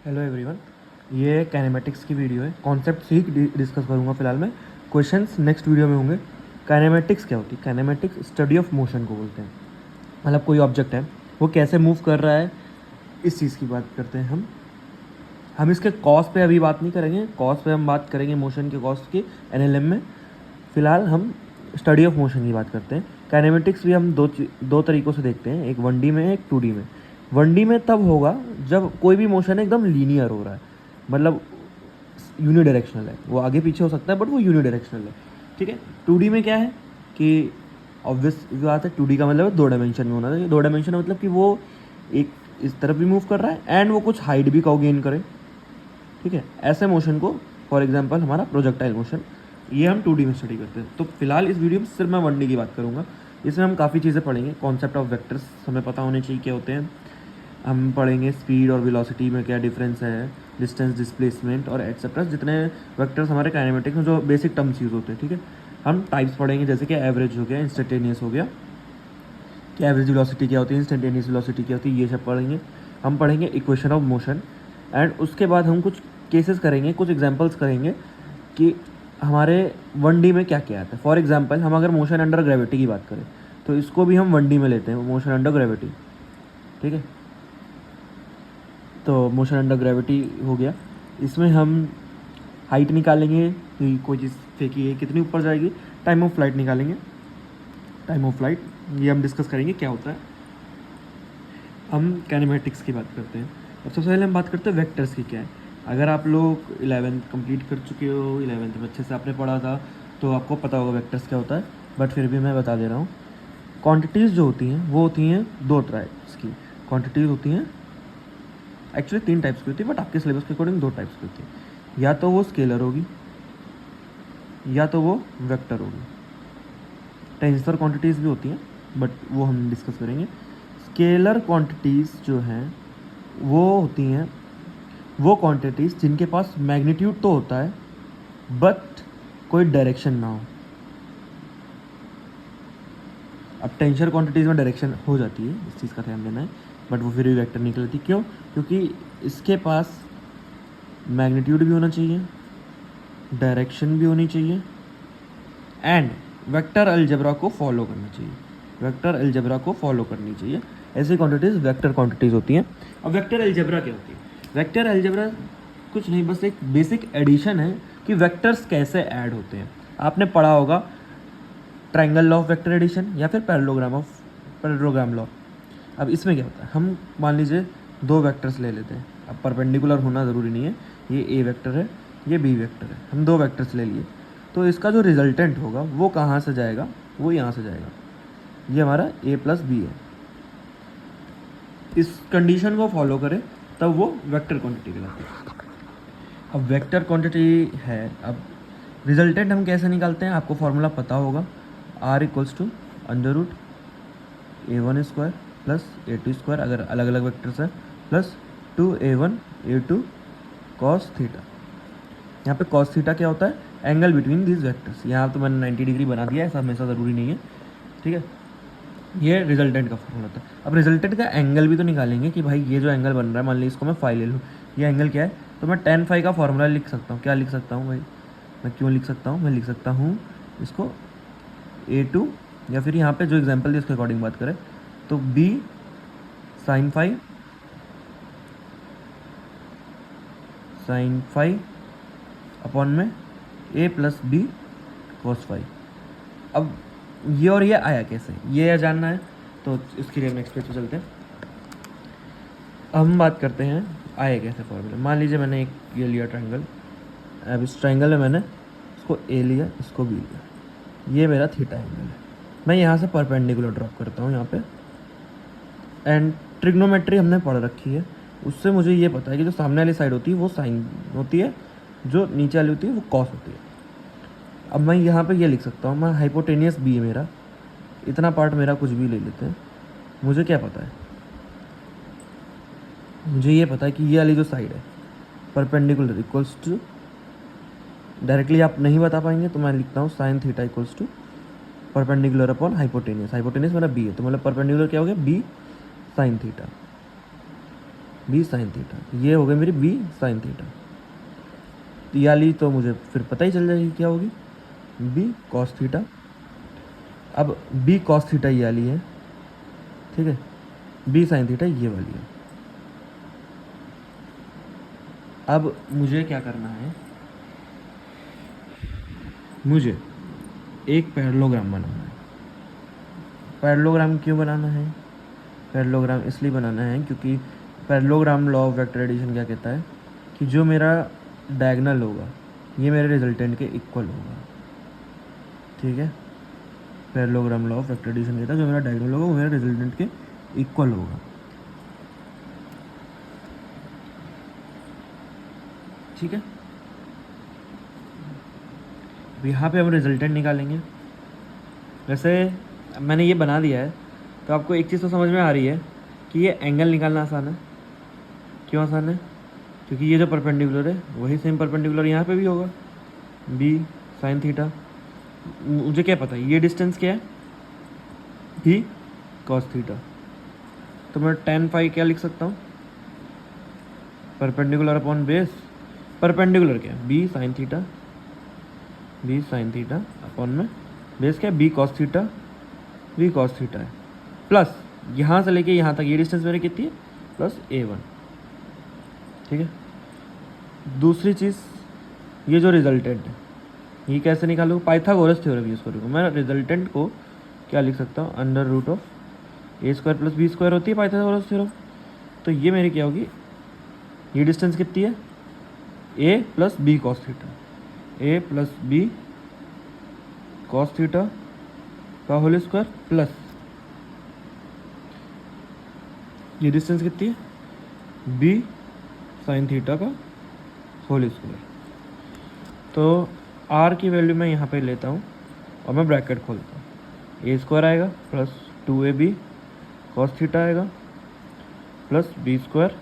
Hello everyone, ये kinematics की video है। कॉन्सेप्ट ही डिस्कस करूँगा फिलहाल मैं। क्वेश्चंस नेक्स्ट वीडियो में होंगे। काइनेमेटिक्स क्या होती है? काइनेमेटिक्स स्टडी ऑफ मोशन को बोलते हैं। मतलब कोई ऑब्जेक्ट है, वो कैसे मूव कर रहा है, इस चीज़ की बात करते हैं हम इसके कॉज पे अभी बात नहीं करेंगे। कॉज पे हम बात करेंगे मोशन के कॉज की एनएलएम में। फ़िलहाल हम स्टडी ऑफ मोशन की बात करते हैं। काइनेमेटिक्स भी हम दो तरीक़ों से देखते हैं, एक 1D में, एक 2D में। 1D में तब होगा जब कोई भी मोशन एकदम लीनियर हो रहा है, मतलब यूनिडायरेक्शनल है। वो आगे पीछे हो सकता है बट वो यूनिडायरेक्शनल है, ठीक है। 2D में क्या है कि ऑब्वियस बात है, 2D का मतलब है 2 डायमेंशन में होना चाहिए। 2 डायमेंशन मतलब कि वो एक इस तरफ भी मूव कर रहा है एंड वो कुछ हाइट भी का गेन करे, ठीक है। ऐसे मोशन को, फॉर एग्जांपल हमारा प्रोजेक्टाइल मोशन, ये हम 2D में स्टडी करते हैं। तो फिलहाल इस वीडियो में सिर्फ मैं 1D की बात करूँगा। इसमें हम काफ़ी चीज़ें पढ़ेंगे। कॉन्सेप्ट ऑफ वेक्टर्स हमें पता होने चाहिए क्या होते हैं। हम पढ़ेंगे स्पीड और वेलोसिटी में क्या डिफरेंस है, डिस्टेंस, डिस्प्लेसमेंट और एटसेट्रा, जितने वेक्टर्स हमारे काइनेमेटिक्स में जो बेसिक टर्म्स यूज़ होते हैं, ठीक है। हम टाइप्स पढ़ेंगे, जैसे कि एवरेज हो गया, इंस्टेंटेनियस हो गया, कि एवरेज वेलोसिटी क्या होती है, इंस्टेंटेनियस वेलोसिटी क्या होती है, ये सब पढ़ेंगे। हम पढ़ेंगे इक्वेशन ऑफ मोशन एंड उसके बाद हम कुछ केसेस करेंगे, कुछ एग्जांपल्स करेंगे कि हमारे 1D में क्या क्या आता है। फॉर एग्जांपल हम अगर मोशन अंडर ग्रेविटी की बात करें तो इसको भी हम 1D में लेते हैं, मोशन अंडर ग्रेविटी, ठीक है। तो मोशन अंडर ग्रेविटी हो गया, इसमें हम हाइट निकालेंगे कि कोई चीज़ फेंकी है कितनी ऊपर जाएगी, टाइम ऑफ फ्लाइट निकालेंगे। टाइम ऑफ फ्लाइट ये हम डिस्कस करेंगे क्या होता है। हम काइनेमेटिक्स की बात करते हैं। अब सबसे पहले हम बात करते हैं वेक्टर्स की क्या है। अगर आप लोग 11th कंप्लीट कर चुके हो, 11th में अच्छे से आपने पढ़ा था, तो आपको पता होगा वेक्टर्स क्या होता है, बट फिर भी मैं बता दे रहा हूँ। क्वांटिटीज़ जो होती हैं वो होती हैं 2 टाइप्स की। क्वांटिटीज़ होती हैं, एक्चुअली 3 टाइप्स की होती है, बट आपके सिलेबस के अकॉर्डिंग 2 टाइप्स की होती है। या तो वो स्केलर होगी या तो वो वेक्टर होगी। टेंसर क्वांटिटीज़ भी होती हैं बट वो हम डिस्कस करेंगे। स्केलर क्वांटिटीज़ जो हैं वो होती हैं वो क्वांटिटीज़ जिनके पास मैग्नीट्यूड तो होता है बट कोई डायरेक्शन ना हो। अब टेंसर क्वांटिटीज़ में डायरेक्शन हो जाती है, इस चीज़ का ध्यान देना है, बट वो फिर भी वेक्टर निकलती। क्यों? क्योंकि इसके पास मैग्नीट्यूड भी होना चाहिए, डायरेक्शन भी होनी चाहिए एंड वेक्टर अलजेब्रा को फॉलो करना चाहिए। वेक्टर अलजेब्रा को फॉलो करनी चाहिए। ऐसी क्वांटिटीज़ वेक्टर क्वांटिटीज़ होती हैं। अब वेक्टर अलजेब्रा क्या होती है? वेक्टर अलजेब्रा कुछ नहीं, बस एक बेसिक एडिशन है कि वेक्टर्स कैसे ऐड होते हैं। आपने पढ़ा होगा triangle law of vector addition या फिर पैरेललोग्राम लॉ। अब इसमें क्या होता है, हम मान लीजिए 2 वेक्टर्स ले लेते हैं। अब परपेंडिकुलर होना ज़रूरी नहीं है, ये ए वेक्टर है, ये बी वेक्टर है। हम 2 वेक्टर्स ले लिए, तो इसका जो रिजल्टेंट होगा वो कहाँ से जाएगा? वो यहाँ से जाएगा। ये हमारा a प्लस बी है। इस कंडीशन को फॉलो करें तब वो वेक्टर क्वांटिटी कहलाती है। अब वेक्टर क्वांटिटी है, अब रिजल्टेंट हम कैसे निकालते हैं? आपको फॉर्मूला पता होगा, r equals to under root a1² plus a2², अगर अलग अलग वेक्टर्स है, plus 2a1 a2 cos theta. यहाँ पे कॉस थीटा क्या होता है? Angle between these vectors. यहाँ तो मैंने 90 डिग्री बना दिया है, ऐसा हमेशा ज़रूरी नहीं है, ठीक है। ये रिजल्टेंट का फॉर्मूला होता है। अब रिजल्टेंट का एंगल भी तो निकालेंगे कि भाई ये जो एंगल बन रहा है, मान ली इसको मैं फाई ले लूँ, ये एंगल क्या है, तो मैं tan फाई का फॉर्मूला लिख सकता हूँ। क्या लिख सकता हूँ भाई? मैं क्यों लिख सकता हूँ? मैं लिख सकता हूँ इसको a2, या फिर यहाँ पे जो एग्जांपल दिया उसके अकॉर्डिंग बात करें तो b साइन फाई अपॉन में a plus B cos phi. अब ये और ये आया कैसे, ये जानना है, तो इसके लिए नेक्स्ट पेज पे चलते हैं। हम बात करते हैं आए कैसे फॉर्मूला। मान लीजिए मैंने एक ये लिया ट्रायंगल। अब इस ट्रायंगल में मैंने इसको ए लिया, इसको बी लिया, ये मेरा थीटा एंगल है। मैं यहाँ से परपेंडिकुलर ड्रॉप करता हूँ यहाँ पे, एंड ट्रिग्नोमेट्री हमने पढ़ रखी है, उससे मुझे ये पता है कि जो सामने वाली साइड होती है वो साइन होती है, जो नीचे वाली होती है वो कॉस होती है। अब मैं यहाँ पे ये लिख सकता हूँ, मैं हाइपोटेनियस बी है मेरा, इतना पार्ट मेरा कुछ भी ले लेते हैं। मुझे क्या पता है? मुझे ये पता है कि ये वाली जो साइड है परपेंडिकुलर इक्वल्स टू, डायरेक्टली आप नहीं बता पाएंगे तो मैं लिखता हूँ sine theta equals to perpendicular upon hypotenuse. Hypotenuse मेरा बी है, तो मतलब परपेंडिकुलर क्या हो गया? B sine theta. B sine theta, ये हो गई मेरी बी साइन थीटा। ये वाली तो मुझे फिर पता ही चल जाएगी क्या होगी, बी कॉस थीटा। अब बी कॉस थीटा ये वाली है, ठीक है, बी साइन थीटा ये वाली है। अब मुझे क्या करना है, मुझे एक पैरेललोग्राम बनाना है। पैरेललोग्राम क्यों बनाना है, पैरेललोग्राम इसलिए बनाना है क्योंकि parallelogram law of vector addition क्या कहता है कि जो मेरा डायगोनल होगा ये मेरे रिजल्टेंट के इक्वल होगा, ठीक है। Parallelogram law of vector addition कहता है जो मेरा डायगोनल होगा वो मेरे रिजल्टेंट के इक्वल होगा, ठीक है। अब यहाँ पे हम रिजल्टेंट निकालेंगे। वैसे मैंने ये बना दिया है तो आपको एक चीज़ तो समझ में आ रही है कि ये एंगल निकालना आसान है। क्यों आसान है, क्योंकि ये जो परपेंडिकुलर है वही सेम परपेंडिकुलर यहाँ पे भी होगा, बी साइन थीटा। मुझे क्या पता है ये डिस्टेंस क्या है, बी कॉस थीटा। तो मैं tan फाई क्या लिख सकता हूँ, परपेंडिकुलर अपॉन बेस। परपेंडिकुलर क्या है, B sine theta, B sine theta upon में बेस क्या है, B cos theta, B cos theta है, प्लस यहाँ से लेके यहाँ तक ये डिस्टेंस मेरी कितनी है, प्लस a1, ठीक है। दूसरी चीज़, ये जो रिजल्टेंट है ये कैसे निकालूँ, पाइथागोरस थ्योरम यूज़ करूँगा। मैं रिजल्टेंट को क्या लिख सकता हूँ, under root of A square plus B square होती है पाइथागोरस थ्योरम। तो ये मेरी क्या होगी, ये डिस्टेंस कितनी है, ए प्लस बी कॉस थीटा, ए प्लस बी कॉस थीटा का होल स्क्वायर प्लस ये डिस्टेंस कितनी है, बी साइन थीटा का होल स्क्वायर। तो आर की वैल्यू मैं यहाँ पे लेता हूँ और मैं ब्रैकेट खोलता हूँ, ए स्क्वायर आएगा प्लस 2ab कॉस थीटा आएगा plus B square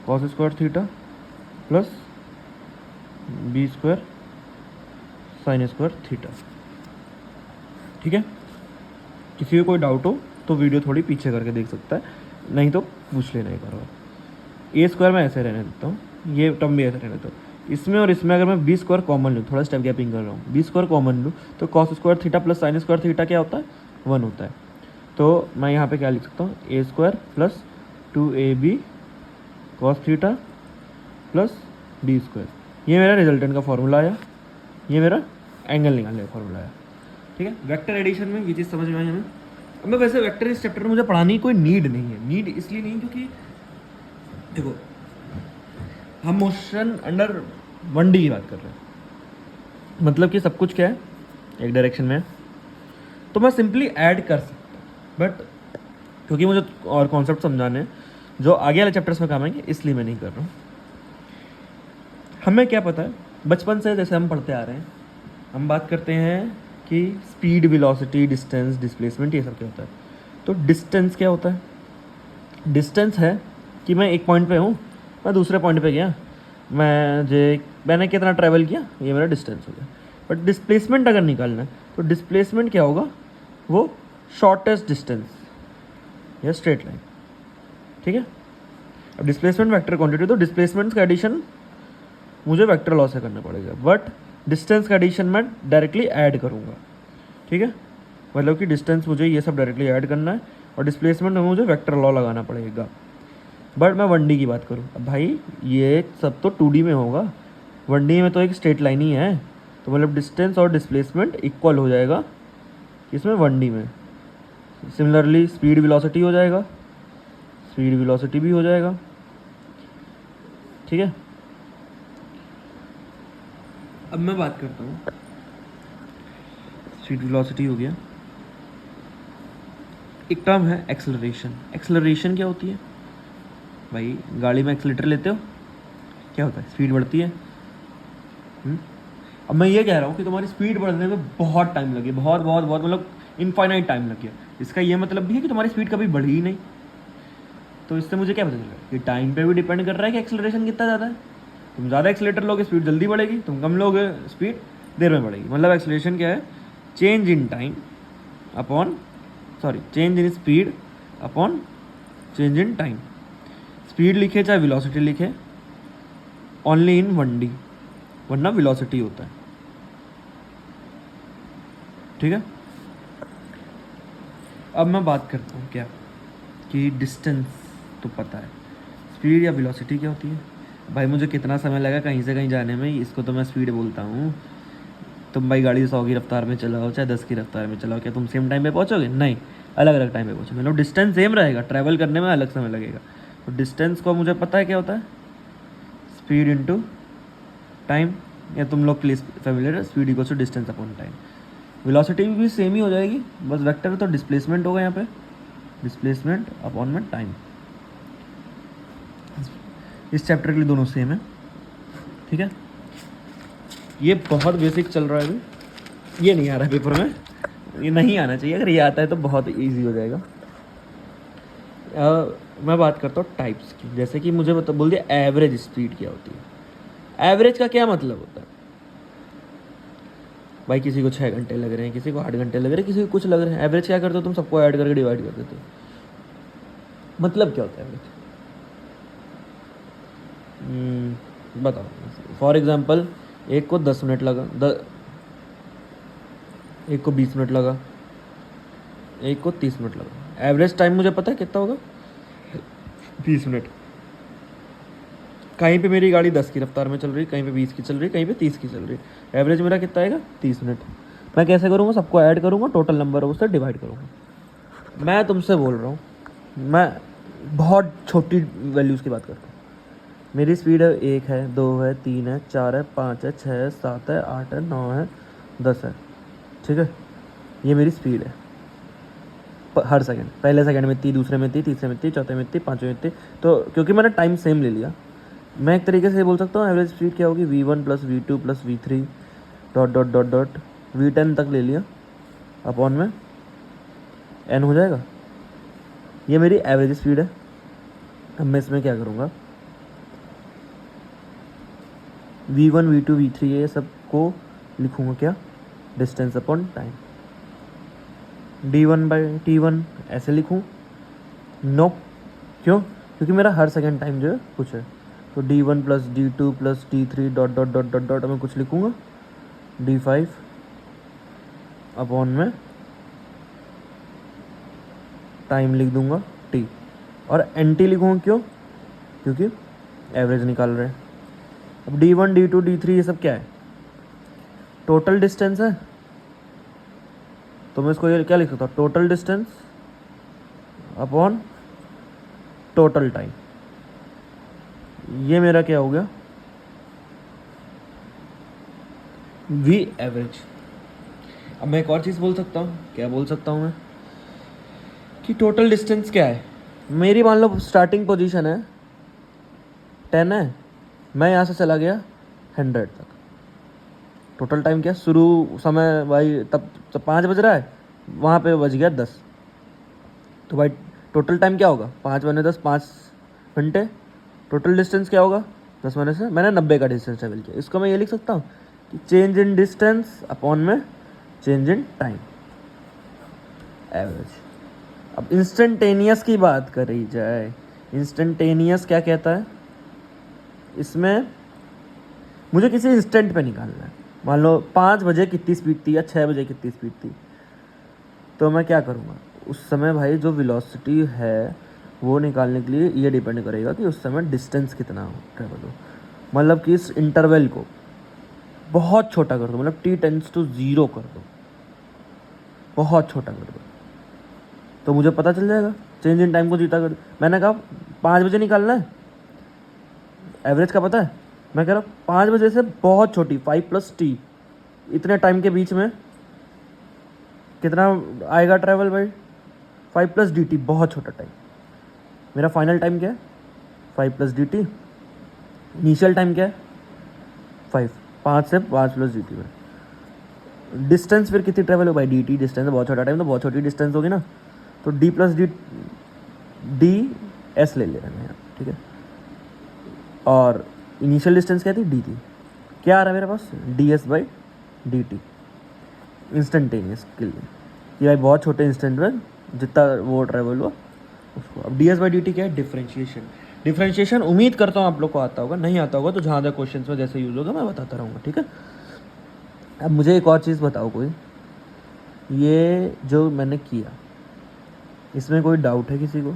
cos square theta plus B square sine square theta, ठीक है। किसी को कोई डाउट हो तो वीडियो थोड़ी पीछे करके देख सकता है, नहीं तो पूछ लेना एक बार। ए स्क्वायर मैं ऐसे रहने देता हूँ, ये टर्म भी ऐसे रहने देता हूँ। इसमें और इसमें अगर मैं बी स्क्वायर कॉमन लूँ, थोड़ा स्टेप गैपिंग कर रहा हूँ, बी स्क्वायर कॉमन लूँ तो cos square theta plus sign square theta क्या होता है, 1 होता है। तो मैं यहाँ पे क्या लिख सकता हूँ, A square plus 2ab cos theta plus B square. ये मेरा रिजल्टेंट का फॉर्मूला आया, ये मेरा एंगल निकालने का फॉर्मूला आया, ठीक है। वेक्टर एडिशन में ये चीज़ समझ में आई हमें। अब मैं वैसे वेक्टर इस चैप्टर में मुझे पढ़ाने की कोई नीड नहीं है, नीड इसलिए नहीं क्योंकि देखो हम मोशन अंडर 1D की बात कर रहे हैं, मतलब कि सब कुछ क्या है एक डायरेक्शन में है, तो मैं सिंपली ऐड कर सकता हूँ, बट क्योंकि मुझे और कॉन्सेप्ट समझाने हैं जो आगे वाले चैप्टर्स में काम आएंगे इसलिए मैं नहीं कर रहा हूँ। हमें क्या पता है बचपन से जैसे हम पढ़ते आ रहे हैं, हम बात करते हैं कि स्पीड, वेलोसिटी, डिस्टेंस, डिस्प्लेसमेंट, ये सब क्या होता है। तो डिस्टेंस क्या होता है, डिस्टेंस है कि मैं एक पॉइंट पे हूँ, मैं दूसरे पॉइंट पे गया, मैंने कितना ट्रैवल किया, ये मेरा डिस्टेंस हो गया। बट डिस्प्लेसमेंट अगर निकालना है तो डिस्प्लेसमेंट क्या होगा, वो शॉर्टेस्ट डिस्टेंस या स्ट्रेट लाइन, ठीक है। अब डिस्प्लेसमेंट वेक्टर क्वांटिटी, तो डिस्प्लेसमेंट का एडिशन मुझे वेक्टर लॉ से करना पड़ेगा, बट डिस्टेंस का एडिशन मैं डायरेक्टली ऐड करूँगा, ठीक है। मतलब कि डिस्टेंस मुझे ये सब डायरेक्टली ऐड करना है और डिस्प्लेसमेंट में मुझे वेक्टर लॉ लगाना पड़ेगा। बट मैं 1D की बात करूँ, अब भाई ये सब तो 2D में होगा, 1D में तो एक स्ट्रेट लाइन ही है, तो मतलब डिस्टेंस और डिस्प्लेसमेंट इक्वल हो जाएगा इसमें 1D में। सिमिलरली स्पीड वेलोसिटी हो जाएगा, स्पीड वेलोसिटी भी हो जाएगा, ठीक है। अब मैं बात करता हूँ, स्पीड वेलोसिटी हो गया, एक टर्म है एक्सेलरेशन। एक्सेलरेशन क्या होती है भाई, गाड़ी में एक्सेलेटर लेते हो क्या होता है, स्पीड बढ़ती है। अब मैं ये कह रहा हूँ कि तुम्हारी स्पीड बढ़ने में बहुत टाइम लगे, बहुत बहुत बहुत मतलब इनफाइनाइट टाइम लग गया, इसका ये मतलब भी है कि तुम्हारी स्पीड कभी बढ़ी ही नहीं। तो इससे मुझे क्या पता चल रहा है कि टाइम पे भी डिपेंड कर रहा है कि एक्सेलरेशन कितना ज़्यादा है। तुम ज़्यादा एक्सेलेटर लोगे स्पीड जल्दी बढ़ेगी, तुम कम लोगे स्पीड देर में बढ़ेगी। मतलब एक्सेलरेशन क्या है, change in time upon change in speed upon change in time. Speed लिखे चाहे वेलोसिटी लिखे, ओनली इन 1D, वरना वेलोसिटी होता है, ठीक है। अब मैं बात करता हूँ क्या कि डिस्टेंस तो पता है, स्पीड या वेलोसिटी क्या होती है। भाई मुझे कितना समय लगा कहीं से कहीं जाने में, इसको तो मैं स्पीड बोलता हूँ। तुम भाई गाड़ी 100 की रफ्तार में चलाओ चाहे 10 की रफ्तार में चलाओ, क्या तुम सेम टाइम पे पहुँचोगे? नहीं, अलग अलग टाइम पे पहुँचोगे। मतलब डिस्टेंस सेम रहेगा, ट्रैवल करने में अलग समय लगेगा। तो डिस्टेंस को मुझे पता है क्या होता है, स्पीड इंटू टाइम, या तुम लोग के लिए फेमिलियर है, speed equals to distance upon time. Velocity भी सेम ही हो जाएगी, बस वेक्टर तो डिस्प्लेसमेंट होगा यहाँ पे, डिस्प्लेसमेंट अपॉन में टाइम। इस चैप्टर के लिए दोनों सेम है, ठीक है। ये बहुत बेसिक चल रहा है अभी, ये नहीं आ रहा है पेपर में, ये नहीं आना चाहिए। अगर ये आता है तो बहुत इजी हो जाएगा। मैं बात करता हूँ टाइप्स की। जैसे कि मुझे बोल दिया एवरेज स्पीड क्या होती है। एवरेज का क्या मतलब होता है भाई? किसी को 6 घंटे लग रहे हैं, किसी को 8 घंटे लग रहे हैं, किसी को कुछ लग रहे हैं। एवरेज क्या करते हो तुम? सबको ऐड करके डिवाइड कर देते हो। मतलब क्या होता है एवरेज? बताओ। फॉर एग्जाम्पल, एक को 10 मिनट लगा, एक को 20 मिनट लगा, एक को 30 मिनट लगा। एवरेज टाइम मुझे पता है कितना होगा, 20 मिनट। कहीं पे मेरी गाड़ी 10 की रफ्तार में चल रही, कहीं पे 20 की चल रही, कहीं पे 30 की चल रही। एवरेज मेरा कितना आएगा? 30 मिनट। मैं कैसे करूँगा? सबको ऐड करूँगा, टोटल नंबर उससे डिवाइड करूँगा। मैं तुमसे बोल रहा हूँ, मैं बहुत छोटी वैल्यूज़ की बात करता हूँ। मेरी स्पीड है 1 है, 2 है, 3 है, 4 है, 5 है, 6 है, 7 है, 8 है, 9 है, 10 है, ठीक है। ये मेरी स्पीड है हर सेकंड। पहले सेकंड में इतनी, दूसरे में इतनी, तीसरे में इतनी, चौथे में इतनी, पाँचवें में इतनी। तो क्योंकि मैंने टाइम सेम ले लिया, मैं एक तरीके से बोल सकता हूँ एवरेज स्पीड क्या होगी, V1 + V2 + V3 dot dot dot dot V10 तक ले लिया, अपॉन में n हो जाएगा। ये मेरी एवरेज स्पीड है। अब मैं इसमें क्या करूँगा, V1 V2 V3 ये सब को लिखूँगा क्या, डिस्टेंस अपॉन टाइम। D1/T1 ऐसे लिखूँ? नो, क्यों? क्योंकि मेरा हर सेकंड टाइम जो है कुछ है। तो D1 + D2 + D3 dot dot dot dot dot मैं कुछ लिखूँगा, D5 अपॉन में टाइम लिख दूँगा T, और NT लिखूँगा क्यों? क्योंकि एवरेज निकाल रहे हैं। अब D1 D2 D3 ये सब क्या है? टोटल डिस्टेंस है। तो मैं इसको ये क्या लिख सकता हूँ, total distance upon total time. ये मेरा क्या हो गया, V एवरेज। अब मैं एक और चीज़ बोल सकता हूँ, क्या बोल सकता हूँ मैं, कि टोटल डिस्टेंस क्या है। मेरी मान लो स्टार्टिंग पोजीशन है 10 है, मैं यहाँ से चला गया 100 तक। टोटल टाइम क्या, शुरू समय भाई तब 5 बज रहा है, वहाँ पे बज गया 10। तो भाई टोटल टाइम क्या होगा, 5 × 10 5 घंटे। टोटल डिस्टेंस क्या होगा, 10 में से मैंने 90 का डिस्टेंस ट्रेवल किया। इसको मैं ये लिख सकता हूँ कि चेंज इन डिस्टेंस अपॉन में चेंज इन टाइम, एवरेज। अब इंस्टेंटेनियस की बात करी जाए, इंस्टेंटेनियस क्या कहता है, इसमें मुझे किसी इंस्टेंट पे निकालना है। मान लो 5 बजे कितनी स्पीड थी या 6 बजे कितनी स्पीड थी, तो मैं क्या करूँगा उस समय भाई, जो वेलोसिटी है वो निकालने के लिए ये डिपेंड करेगा कि उस समय डिस्टेंस कितना हो, ट्रेवल हो। मतलब कि इस इंटरवल को बहुत छोटा कर दो, मतलब T टेंड्स टू 0 कर दो, बहुत छोटा कर दो, तो मुझे पता चल जाएगा। चेंज इन टाइम को जीता कर, मैंने कहा 5 बजे निकालना है, एवरेज का पता है, मैं कह रहा हूँ 5 बजे से बहुत छोटी 5 + T, इतने टाइम के बीच में कितना आएगा ट्रैवल भाई, 5 + DT, बहुत छोटा टाइम। मेरा फाइनल टाइम क्या है, 5 + DT। इनिशियल टाइम क्या है, 5 से 5 + DT में। डिस्टेंस फिर कितनी ट्रैवल हो भाई, DT डिस्टेंस, बहुत छोटा टाइम, तो बहुत छोटी डिस्टेंस होगी ना, तो D + DS ले रहे हैं, ठीक है। और इनिशियल डिस्टेंस क्या थी, D थी। क्या आ रहा है मेरे पास, DS/DT इंस्टेंटेनियस के लिए, कि भाई बहुत छोटे इंस्टेंट में जितना वो ट्रैवल हुआ उसको। अब DS/DT क्या है, डिफरेंशिएशन। डिफरेंशिएशन उम्मीद करता हूँ आप लोग को आता होगा, नहीं आता होगा तो जहाँ जहाँ क्वेश्चन में जैसे यूज़ होगा मैं बताता रहूँगा, ठीक है। अब मुझे एक और चीज़ बताओ, कोई ये जो मैंने किया इसमें कोई डाउट है किसी को?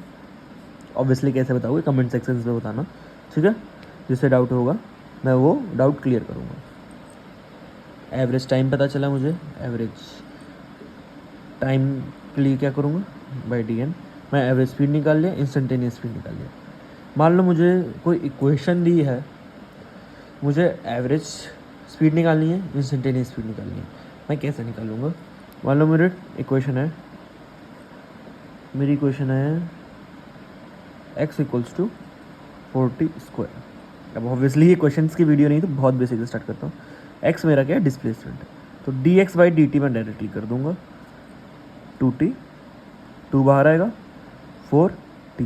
ऑब्वियसली कैसे बताओगे, कमेंट सेक्शन में बताना, ठीक है। जिससे डाउट होगा मैं वो डाउट क्लियर करूँगा। एवरेज टाइम पता चला मुझे, एवरेज टाइम के लिए क्या करूँगा, बाई DN मैं एवरेज स्पीड निकाल लिया, इंस्टेंटेनियस स्पीड निकाल लिया। मान लो मुझे कोई इक्वेशन दी है, मुझे एवरेज स्पीड निकालनी है, इंस्टेंटेनियस स्पीड निकालनी है, मैं कैसे निकालूंगा? मान लो मेरी इक्वेशन है x इक्वल्स टू 40 स्क्वायर। अब ऑब्वियसली ये क्वेश्चंस की वीडियो नहीं तो बहुत बेसिक से स्टार्ट करता हूँ। x मेरा क्या है, डिस्प्लेसमेंट, तो dx/dt मैं डायरेक्टली कर दूंगा 2t, 2 बाहर आएगा 4t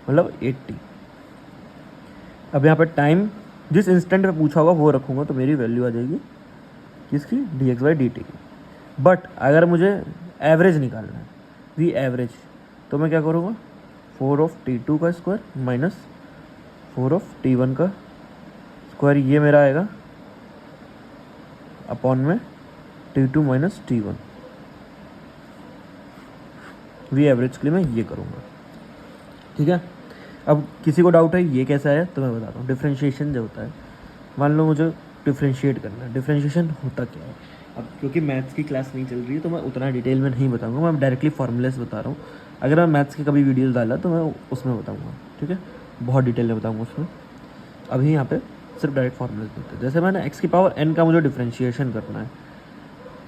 मतलब 8t। अब यहाँ पे टाइम जिस इंस्टेंट में पूछा होगा वो रखूँगा तो मेरी वैल्यू आ जाएगी किसकी, dx/dt की। बट अगर मुझे एवरेज निकालना है, वी एवरेज, तो मैं क्या करूँगा, 4/t2 का स्क्वायर माइनस 4/t1 का स्क्वायर, ये मेरा आएगा अपॉन में t2 minus t1। V average के लिए मैं ये करूँगा, ठीक है। अब किसी को डाउट है ये कैसा है तो मैं बताता हूँ। डिफरेंशिएशन जो होता है, मान लो मुझे डिफरेंशिएट करना है, डिफरेंशिएशन होता क्या है। अब क्योंकि मैथ्स की क्लास नहीं चल रही है तो मैं उतना डिटेल में नहीं बताऊंगा, मैं डायरेक्टली फॉर्मूले से बता रहा हूँ। अगर मैं मैथ्स की कभी वीडियोस डाला तो मैं उसमें बताऊँगा, ठीक है, बहुत डिटेल में बताऊँगा उसमें। अभी यहाँ पे सिर्फ डायरेक्ट फार्मूले देते हैं। जैसे मैंने x की पावर n का मुझे डिफरेंशिएशन करना है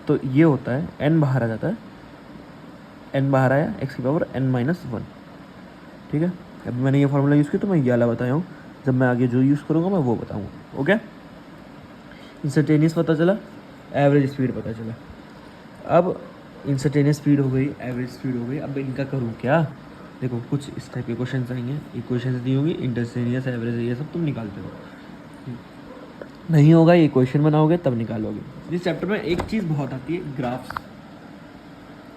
तो ये होता है n बाहर आ जाता है, n बाहर आया, x की पावर n-1, ठीक है। अब मैंने ये फार्मूला यूज़ किया तो मैं ये वाला बताया हूँ, जब मैं आगे जो यूज़ करूँगा मैं वो बताऊँगा, ओके। इंस्टेंटेनियस पता चला, एवरेज स्पीड पता चला। अब इंस्टेंटेनियस स्पीड हो गई, एवरेज स्पीड हो गई, अब इनका करूँ क्या? देखो कुछ इस टाइप के क्वेश्चन आएंगे, इक्वेशन दी होगी, इंस्टेंटेनियस, एवरेज, ये सब तुम निकालते हो, नहीं होगा ये क्वेश्चन बनाओगे तब निकालोगे। इस चैप्टर में एक चीज़ बहुत आती है, ग्राफ्स।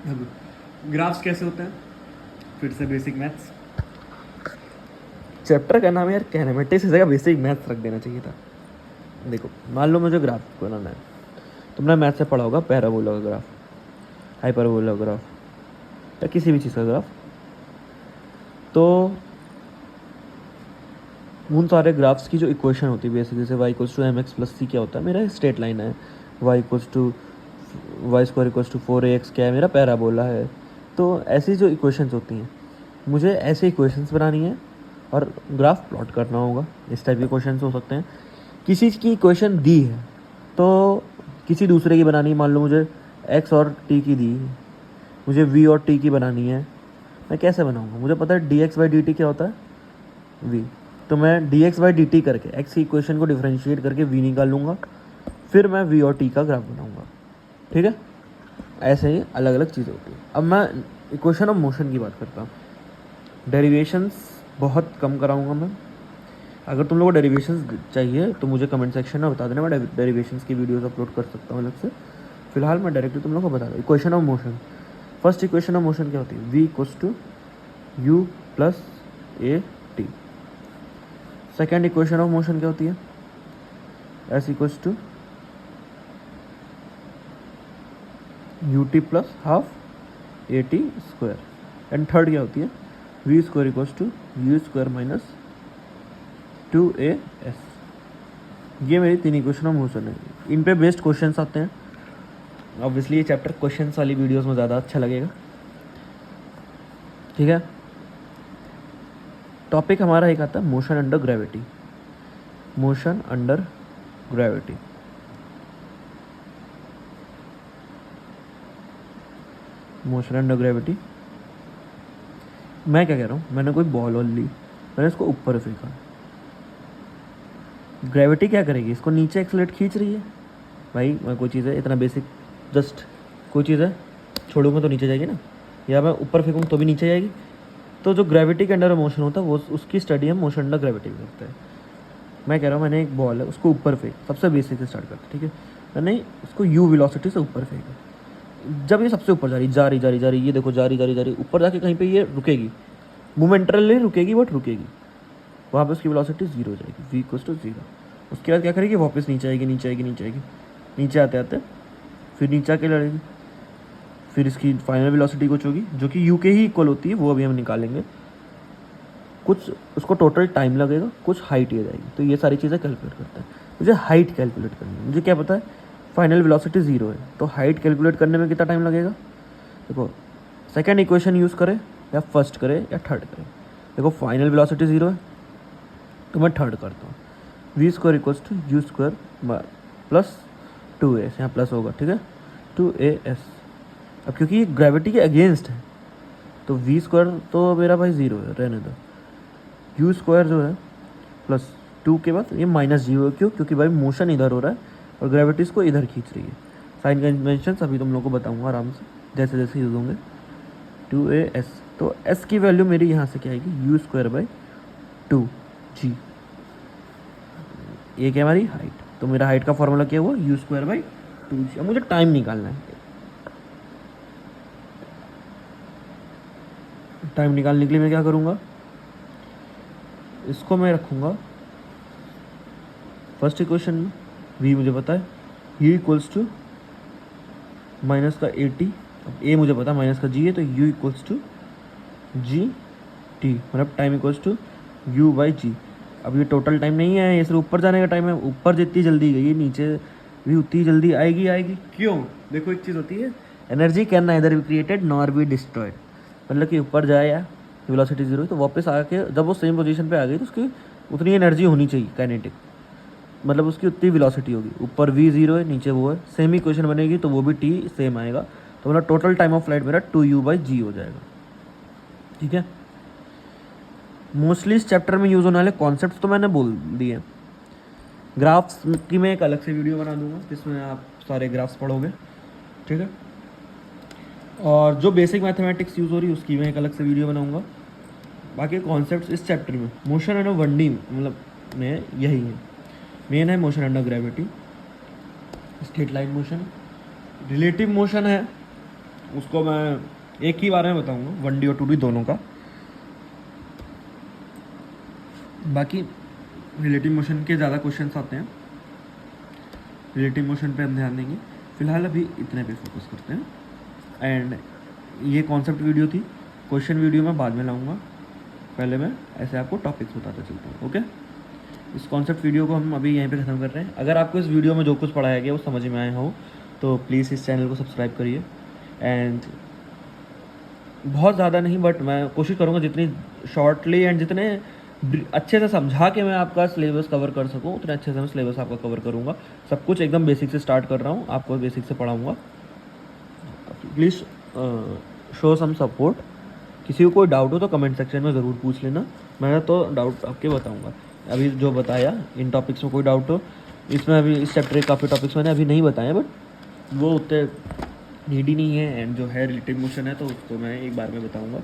अब ग्राफ्स कैसे होते हैं, फिर से बेसिक मैथ्स। चैप्टर का नाम यार कैनेमेटिक्स, इस जगह बेसिक मैथ्स रख देना चाहिए था। देखो मान लो मुझे ग्राफ बनाना है, तुमने मैथ से पढ़ा होगा पैराबोला का ग्राफ, हाइपरबोला का ग्राफ या किसी भी चीज़ का ग्राफ। तो उन सारे ग्राफ्स की जो इक्वेशन होती है बेसिकली से y=mx+c क्या होता है, मेरा स्ट्रेट लाइन है, y=4ax क्या है, मेरा पैराबोला है। तो ऐसी जो इक्वेशंस होती हैं, मुझे ऐसे इक्वेशंस बनानी है और ग्राफ प्लॉट करना होगा। इस टाइप के क्वेश्चंस हो सकते हैं। किसी की इक्वेशन दी है तो किसी दूसरे की बनानी है, मान लो मुझे x और t की दी, मुझे v और t की बनानी है, मैं कैसे बनाऊंगा? मुझे पता है dx/dt क्या होता है, v, तो मैं dx/dt करके x की इक्वेशन को डिफरेंशिएट करके v निकाल लूँगा, फिर मैं v और t का ग्राफ बनाऊँगा, ठीक है। ऐसे ही अलग अलग चीज़ें होती हैं। अब मैं इक्वेशन ऑफ मोशन की बात करता हूँ। डेरिवेशंस बहुत कम कराऊँगा मैं। अगर तुम लोगों को डेरिवेशंस चाहिए तो मुझे कमेंट सेक्शन में बता देना, मैं डेरिवेशंस की वीडियोस अपलोड कर सकता हूँ अलग से। फिलहाल मैं डायरेक्टली तुम लोगों को बता दूँ। Equation of motion, first equation of motion क्या होती है, v=u+a_t। Second equation of motion क्या होती है, s=ut + at²। एंड थर्ड क्या होती है, v²=u² - 2as। ये मेरी 3 इक्वेशन ऑफ मोशन है। इन पे बेस्ड क्वेश्चंस आते हैं। ऑब्वियसली ये चैप्टर क्वेश्चंस वाली वीडियोस में ज़्यादा अच्छा लगेगा, ठीक है। टॉपिक हमारा एक आता है motion under gravity. Motion under gravity, motion under gravity. मैं क्या कह रहा हूँ, मैंने कोई बॉल ली, मैंने इसको ऊपर फेंका, ग्रेविटी क्या करेगी, इसको नीचे एक्सलेट खींच रही है। भाई मैं कोई चीज़ है, इतना बेसिक, जस्ट कोई चीज़ है छोड़ूंगा तो नीचे जाएगी ना, या मैं ऊपर फेंकूँ तो भी नीचे जाएगी। तो जो ग्रेविटी के अंडर मोशन होता है वो उसकी स्टडी हम मोशन अंडर ग्रेविटी में करते हैं। मैं कह रहा हूँ मैंने एक बॉल है, उसको ऊपर फेंक, सबसे बेसिक से स्टार्ट करते, ठीक है। मैंने उसको u वेलोसिटी से ऊपर फेंका। जब ये सबसे ऊपर जा रही, ये देखो जा रही, ऊपर जाके कहीं पे ये रुकेगी, मोमेंटरली रुकेगी बट रुकेगी। वहाँ पे उसकी वेलोसिटी 0 हो जाएगी, v इक्वल्स टू 0। उसके बाद क्या करेगी, वापस नीचे आएगी, नीचे आएगी, नीचे आएगी, नीचे आते आते फिर नीचे आके लड़ेगी, फिर इसकी फाइनल वेलोसिटी कुछ होगी जो कि u के ही इक्वल होती है, वो अभी हम निकालेंगे। कुछ उसको टोटल टाइम लगेगा, कुछ हाइट ये जाएगी। तो ये सारी चीज़ें कैलकुलेट करता है। मुझे हाइट कैलकुलेट करनी है, मुझे क्या पता है फाइनल वेलोसिटी 0 है, तो हाइट कैलकुलेट करने में कितना टाइम लगेगा। देखो सेकेंड इक्वेशन यूज़ करें या फर्स्ट करें या थर्ड करें। देखो फाइनल वेलोसिटी 0 है तो मैं थर्ड करता हूँ, V square equals to U square plus 2a, यहाँ प्लस होगा, ठीक है, 2as। अब क्योंकि ये ग्रेविटी के अगेंस्ट है तो वी स्क्वायर तो मेरा भाई 0 है, रहने दो। यू स्क्वायर जो है प्लस 2 के बाद ये माइनस 0 है, क्यों, क्योंकि भाई मोशन इधर हो रहा है और ग्रेविटी इसको इधर खींच रही है। साइन कन्वेंशन अभी तुम लोगों को बताऊंगा आराम से जैसे जैसे यूज होंगे। 2as, तो s की वैल्यू मेरी यहाँ से क्या आएगी, यू स्क्वायर बाई 2g। ये क्या हमारी हाइट, तो मेरा हाइट का फॉर्मूला क्या हुआ, यू स्क्वायर बाई 2g। अब मुझे टाइम निकालना है। टाइम निकालने के लिए मैं क्या करूँगा, इसको मैं रखूँगा फर्स्ट इक्वेशन में, v मुझे पता है, u इक्वल्स टू माइनस का 80, अब a मुझे पता है माइनस का g है, तो u equals to g t, मतलब time equals to u by g. अब ये टोटल टाइम नहीं है, ये सिर्फ ऊपर जाने का टाइम है। ऊपर जितनी जल्दी गई नीचे भी उतनी जल्दी आएगी आएगी। क्यों, देखो एक चीज़ होती है, energy can neither be created nor be destroyed. मतलब कि ऊपर जाए या वेलोसिटी 0 तो वापस आके जब वो सेम पोजीशन पे आ गई तो उसकी उतनी एनर्जी होनी चाहिए काइनेटिक, मतलब उसकी उतनी वेलोसिटी होगी। ऊपर v 0 है, नीचे वो है, सेम इक्वेशन बनेगी तो वो भी t सेम आएगा। तो मेरा टोटल टाइम ऑफ फ्लाइट मेरा 2u बाई जी हो जाएगा, ठीक है। मोस्टली इस चैप्टर में यूज़ होने वाले कॉन्सेप्ट्स तो मैंने बोल दिए। ग्राफ्स की मैं एक अलग से वीडियो बना दूंगा जिसमें आप सारे ग्राफ्स पढ़ोगे, ठीक है। और जो बेसिक मैथमेटिक्स यूज़ हो रही है उसकी मैं एक अलग से वीडियो बनाऊंगा। बाकी कॉन्सेप्ट्स इस चैप्टर में मोशन एंड 1D मतलब में यही है। मेन है motion under gravity, straight line motion, relative motion है उसको मैं एक ही बारे में बताऊंगा, 1D और 2D दोनों का। बाकी रिलेटिव मोशन के ज़्यादा क्वेश्चंस आते हैं, रिलेटिव मोशन पे हम ध्यान देंगे। फिलहाल अभी इतने पे फोकस करते हैं। एंड ये कॉन्सेप्ट वीडियो थी, क्वेश्चन वीडियो मैं बाद में लाऊंगा, पहले मैं ऐसे आपको टॉपिक्स बताता चलता हूँ, ओके। इस कॉन्सेप्ट वीडियो को हम अभी यहीं पे ख़त्म कर रहे हैं। अगर आपको इस वीडियो में जो कुछ पढ़ाया गया वो समझ में आया हो तो प्लीज़ इस चैनल को सब्सक्राइब करिए। एंड बहुत ज़्यादा नहीं बट मैं कोशिश करूँगा जितनी शॉर्टली एंड जितने अच्छे से समझा के मैं आपका सिलेबस कवर कर सकूँ उतने अच्छे से मैं सिलेबस आपका कवर करूँगा। सब कुछ एकदम बेसिक से स्टार्ट कर रहा हूँ, आपको बेसिक से पढ़ाऊँगा। Please show some support. किसी को कोई डाउट हो तो कमेंट सेक्शन में ज़रूर पूछ लेना, मैं तो डाउट आपके बताऊँगा। अभी जो बताया इन टॉपिक्स में कोई डाउट हो, इसमें अभी इस चैप्टर के काफ़ी टॉपिक्स मैंने अभी नहीं बताए बट वो उतने नीडी नहीं है। एंड जो है रिलेटिव मोशन है तो उसको मैं एक बार में बताऊँगा,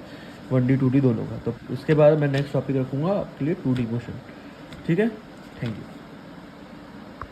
1D 2D दोनों का। तो उसके बाद मैं नेक्स्ट टॉपिक रखूँगा आपके लिए 2D मोशन, ठीक है। Thank you.